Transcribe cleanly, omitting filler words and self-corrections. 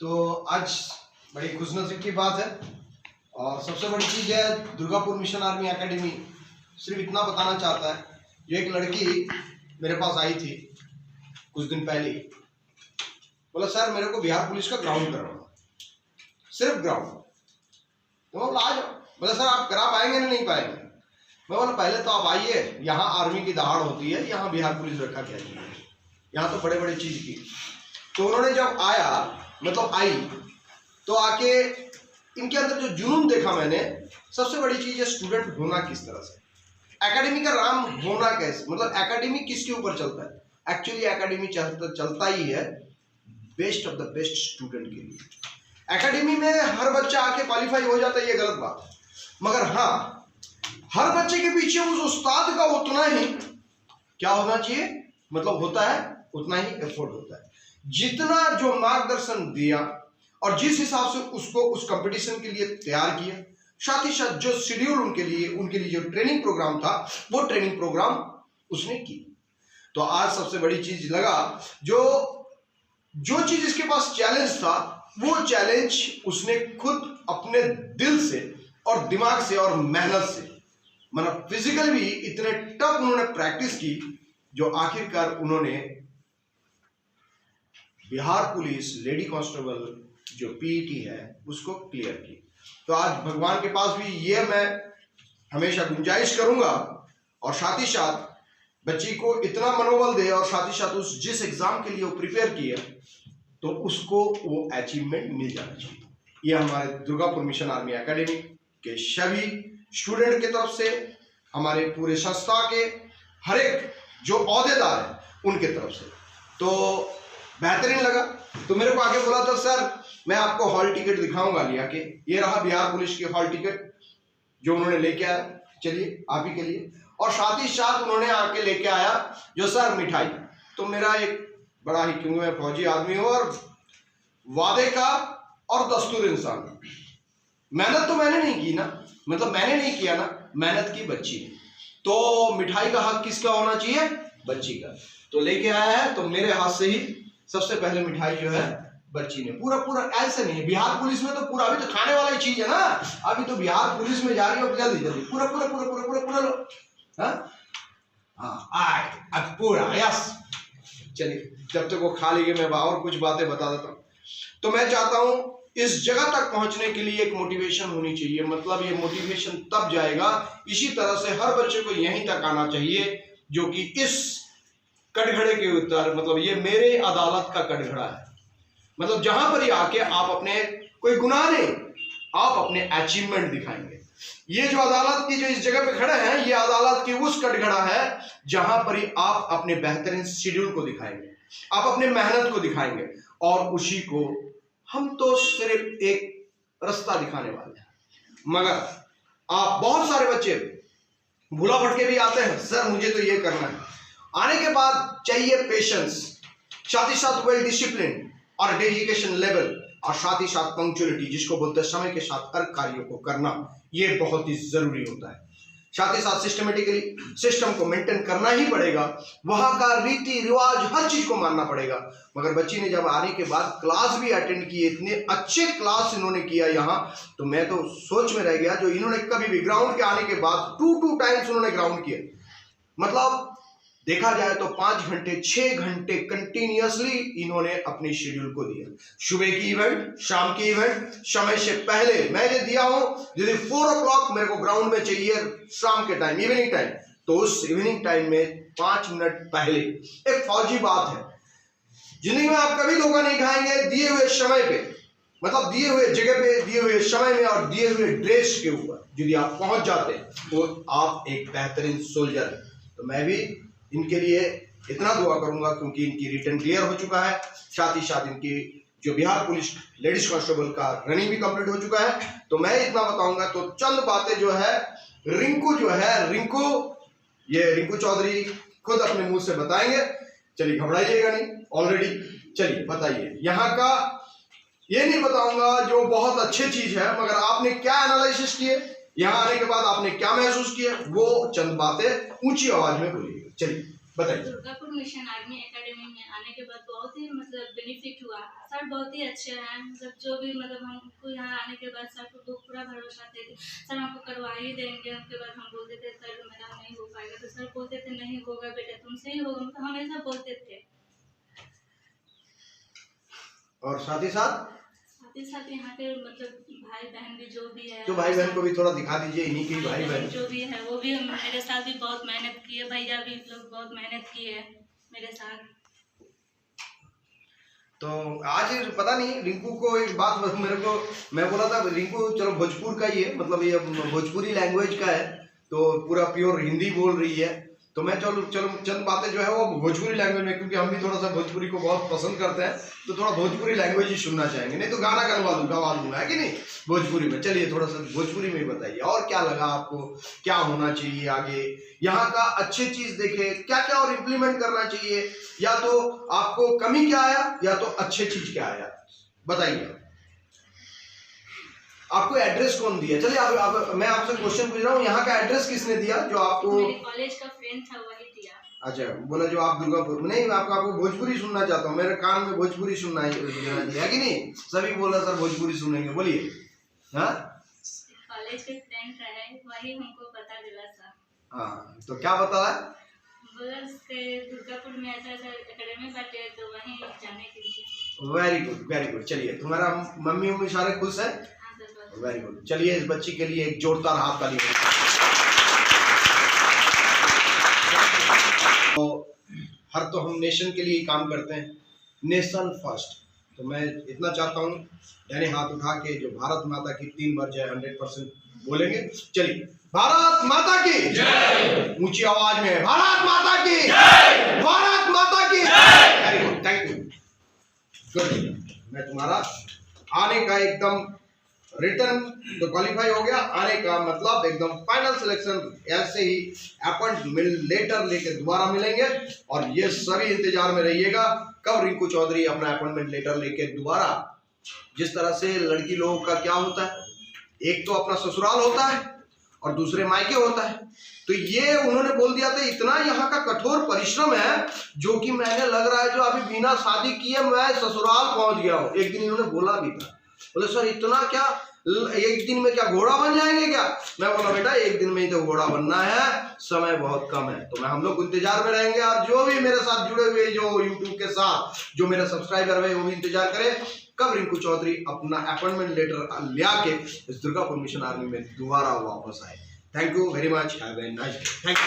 तो आज बड़ी खुशनसीब की बात है और सबसे बड़ी चीज़ है, दुर्गापुर मिशन आर्मी एकेडमी सिर्फ इतना बताना चाहता है। जो एक लड़की मेरे पास आई थी कुछ दिन पहले, बोला सर मेरे को बिहार पुलिस का ग्राउंड करवाना, सिर्फ ग्राउंड। तो बोला आ जाओ। बोला सर आप करा पाएंगे ना? नहीं पाएंगे। मैं बोला पहले तो आप आइए, यहाँ आर्मी की दहाड़ होती है, यहाँ बिहार पुलिस रखा क्या है, यहाँ तो बड़े बड़े चीज़ की। तो उन्होंने जब आया, मतलब आई, तो आके इनके अंदर जो जुनून देखा मैंने, सबसे बड़ी चीज़ है स्टूडेंट होना किस तरह से, एकेडमी का नाम होना कैसे, मतलब एकेडमी किसके ऊपर चलता है। एक्चुअली एकेडमी चलता ही है best of the best student के लिए। एकेडमी में हर बच्चा आके क्वालिफाई हो जाता है, ये गलत बात है, मगर हाँ हर बच्चे के पीछे उस उस्ताद का उतना ही क्या होना चाहिए, मतलब होता है उतना ही एफर्ट होता है। जितना जो मार्गदर्शन दिया और जिस हिसाब से उसको उस कंपटीशन के लिए तैयार किया, साथ ही साथ जो शेड्यूल उनके लिए जो ट्रेनिंग प्रोग्राम था, वो ट्रेनिंग प्रोग्राम उसने की। तो आज सबसे बड़ी चीज लगा, जो चीज इसके पास चैलेंज था, वो चैलेंज उसने खुद अपने दिल से और दिमाग से और मेहनत से, मतलब फिजिकल भी इतने टफ उन्होंने प्रैक्टिस की, जो आखिरकार उन्होंने बिहार पुलिस लेडी कांस्टेबल जो पीईटी है उसको क्लियर की। तो आज भगवान के पास भी ये मैं हमेशा गुंजाइश करूंगा, और साथ ही साथ बच्ची को इतना मनोबल दे, और साथ ही साथ उस जिस एग्जाम के लिए वो प्रिपेयर किया, तो उसको वो अचीवमेंट मिल जाना चाहिए। ये हमारे दुर्गापुर मिशन आर्मी एकेडमी के सभी स्टूडेंट की तरफ से, हमारे पूरे संस्था के हर एक जो ओहदेदार हैं उनके तरफ से तो बेहतरीन लगा। तो मेरे को आगे बोला था सर मैं आपको हॉल टिकट दिखाऊंगा लिया के, ये रहा बिहार पुलिस की हॉल टिकट जो उन्होंने लेके आया, चलिए आप ही के लिए। और साथ ही साथ उन्होंने आके लेके आया जो सर मिठाई। तो मेरा एक बड़ा ही, क्योंकि मैं फौजी आदमी हूँ और वादे का और दस्तूर इंसान, मेहनत तो मैंने नहीं की ना, मतलब मैंने नहीं किया ना, मेहनत की बच्ची ने, तो मिठाई का हक किसका होना चाहिए, बच्ची का। तो लेके आया है, तो मेरे हाथ से ही सबसे पहले मिठाई जो है बच्ची ने, पूरा ऐसे नहीं, बिहार पुलिस में तो पूरा, अभी तो खाने वाला ही चीज है ना, अभी तो बिहार पुलिस में जा रही हो, जल्दी पूरा लो। हाँ अब पूरा यस। चलिए जब तक वो खा लेंगे मैं और कुछ बातें बता देता हूँ। तो मैं चाहता हूँ इस जगह तक पहुंचने के लिए एक मोटिवेशन होनी चाहिए, मतलब ये मोटिवेशन तब जाएगा, इसी तरह से हर बच्चे को यहीं तक आना चाहिए, जो कि इस कटघरे के उत्तर, मतलब ये मेरे अदालत का कटघरा है, मतलब जहां पर ही आके आप अपने, कोई गुनाह नहीं, आप अपने अचीवमेंट दिखाएंगे। ये जो अदालत की जो इस जगह पे खड़े हैं, ये अदालत की उस कटघरा है जहां पर ही आप अपने बेहतरीन शेड्यूल को दिखाएंगे, आप अपने मेहनत को दिखाएंगे, और उसी को हम तो सिर्फ एक रास्ता दिखाने वाले हैं। मगर आप, बहुत सारे बच्चे भूला भटके भी आते हैं, सर मुझे तो ये करना है। आने के बाद चाहिए पेशेंस, साथ ही साथ वेल डिसिप्लिन और डेडिकेशन लेवल, और साथ ही साथ पंक्चुअलिटी, जिसको बोलते हैं समय के साथ हर कार्यों को करना, ये बहुत ही जरूरी होता है। साथ ही साथ सिस्टमेटिकली सिस्टम को मेंटेन करना ही पड़ेगा, वहां का रीति रिवाज हर चीज को मानना पड़ेगा। मगर बच्ची ने जब आने के बाद क्लास भी अटेंड किए, इतने अच्छे क्लास इन्होंने किया यहाँ, तो मैं तो सोच में रह गया, जो इन्होंने कभी भी ग्राउंड के आने के बाद 2 टाइम्स उन्होंने ग्राउंड किया, मतलब देखा जाए तो 5 घंटे 6 घंटे कंटिन्यूअसली इन्होंने अपनी शेड्यूल को दिया। सुबह की इवेंट, शाम की इवेंट, समय से पहले मैंने दिया हूं, यदि 4 o'clock मेरे को ग्राउंड में चाहिए शाम के टाइम, इवनिंग टाइम, तो उस इवनिंग टाइम में 5 मिनट पहले। एक फौजी बात है, जिंदगी में आप कभी धोखा नहीं खाएंगे, दिए हुए समय पे, मतलब दिए हुए जगह पे, दिए हुए समय में और दिए हुए ड्रेस के ऊपर यदि आप पहुंच जाते हैं, तो आप एक बेहतरीन सोल्जर हैं। तो मैं भी इनके लिए इतना दुआ करूंगा, क्योंकि इनकी रिटर्न क्लियर हो चुका है, साथ ही साथ इनकी जो बिहार पुलिस लेडीज कांस्टेबल का रनिंग भी कंप्लीट हो चुका है। तो मैं इतना बताऊंगा, तो चंद बातें जो है रिंकू चौधरी खुद अपने मुंह से बताएंगे। चलिए घबराइएगा नहीं, ऑलरेडी चलिए बताइए। यहाँ का ये नहीं बताऊंगा जो बहुत अच्छी चीज है, मगर आपने क्या एनालिसिस किए, यहाँ आने के बाद आपने क्या महसूस किया, वो चंद बातें ऊंची आवाज में बोलिएगा। चलिए। बताइए। दुर्गापुर मिशन आर्मी एकेडमी में आने के बाद बहुत ही मतलब बेनिफिट हुआ। सर बहुत ही अच्छे हैं, मतलब जो भी मतलब हमको यहाँ आने के बाद सर को पूरा भरोसा थे कि सर हमको करवा ही देंगे। उसके बाद हम बोलते थे सर मेरा नहीं हो पाएगा, तो सर बोलते थे नहीं होगा बेटा तुमसे ही होगा, मतलब हमेशा बोलते थे। और साथ ही साथ यहाँ के मतलब भाई बहन भी जो भी है, तो भाई बहन को भी थोड़ा दिखा दीजिए, इन्हीं के भाई बहन जो भी है वो भी मेरे साथ भी बहुत मेहनत की है, भैया भी लोग बहुत मेहनत किए है मेरे साथ। तो आज पता नहीं रिंकू को एक बात मेरे को, मैं बोला था रिंकू चलो भोजपुर का ही है, मतलब ये भोजपुरी लैंग्वेज का है, तो पूरा प्योर हिंदी बोल रही है, तो मैं चलो चंद बातें जो है वो भोजपुरी लैंग्वेज में, क्योंकि हम भी थोड़ा सा भोजपुरी को बहुत पसंद करते हैं, तो थोड़ा भोजपुरी लैंग्वेज ही सुनना चाहेंगे, नहीं तो गाना गवा दूंगा है कि नहीं भोजपुरी में। चलिए थोड़ा सा भोजपुरी में बताइए, और क्या लगा आपको, क्या होना चाहिए आगे यहाँ का, अच्छी चीज देखे क्या क्या और इम्प्लीमेंट करना चाहिए, या तो आपको कमी क्या आया या तो अच्छी चीज क्या आया, बताइए। आपको एड्रेस कौन दिया? चलिए अब मैं आपसे क्वेश्चन पूछ रहा हूँ, यहाँ का एड्रेस किसने दिया? जो आपको मेरे कॉलेज का फ्रेंड था वही दिया। अच्छा, बोला जो आप दुर्गापुर नहीं, आपको भोजपुरी सुनना चाहता हूँ, मेरे कान में भोजपुरी सुनना है कि नहीं? सभी बोल रहे सर भोजपुरी सुनेंगे, बोलिए। हाँ, कॉलेज के फ्रेंड रहे वही हमको बता दिला सर। हाँ, तो क्या बता रहा है? दुर्गापुर में ऐसा एकेडमी बाटे, तो वहीं जाने के लिए। Very good. चलिए तुम्हारा मम्मी उम्मी सारे खुश है? Very good. चलिए इस बच्ची के लिए एक जोरदार हाथ ताली। तो हर तो हम नेशन के लिए काम करते हैं, नेशन फर्स्ट, तो मैं इतना चाहता हूँ यानी हाथ उठा के जो भारत माता की 3 बार जय 100% बोलेंगे। चलिए, भारत माता की जय, ऊंची आवाज में भारत माता की जय, भारत माता की जय। Very good, thank you, good. मैं तुम्हारा आने का एकदम रिटर्न तो क्वालिफाई हो गया, आने का मतलब एकदम फाइनल सिलेक्शन, ऐसे ही अपॉइंटमेंट लेटर लेके दोबारा मिलेंगे, और ये सभी इंतजार में रहिएगा कब रिंकू चौधरी अपना अपॉइंटमेंट लेटर लेके दोबारा। जिस तरह से लड़की लोगों का क्या होता है, एक तो अपना ससुराल होता है और दूसरे मायके होता है, तो ये उन्होंने बोल दिया था, इतना यहाँ का कठोर परिश्रम है जो कि मैंने लग रहा है जो अभी बिना शादी किए मैं ससुराल पहुंच गया हूँ। एक दिन इन्होंने बोला भी था, बोले सर इतना क्या, एक दिन में क्या घोड़ा बन जाएंगे क्या? मैं बोला बेटा एक दिन में ही तो घोड़ा बनना है, समय बहुत कम है, तो मैं हम लोग इंतजार में रहेंगे, और जो भी मेरे साथ जुड़े हुए जो यूट्यूब के साथ जो मेरे सब्सक्राइबर है वो भी इंतजार करें कब रिंकू चौधरी अपना अपॉइंटमेंट लेटर ले आके इस दुर्गापुर मिशन आर्मी में दोबारा वापस आए। Thank you very much, have a nice day, thank you.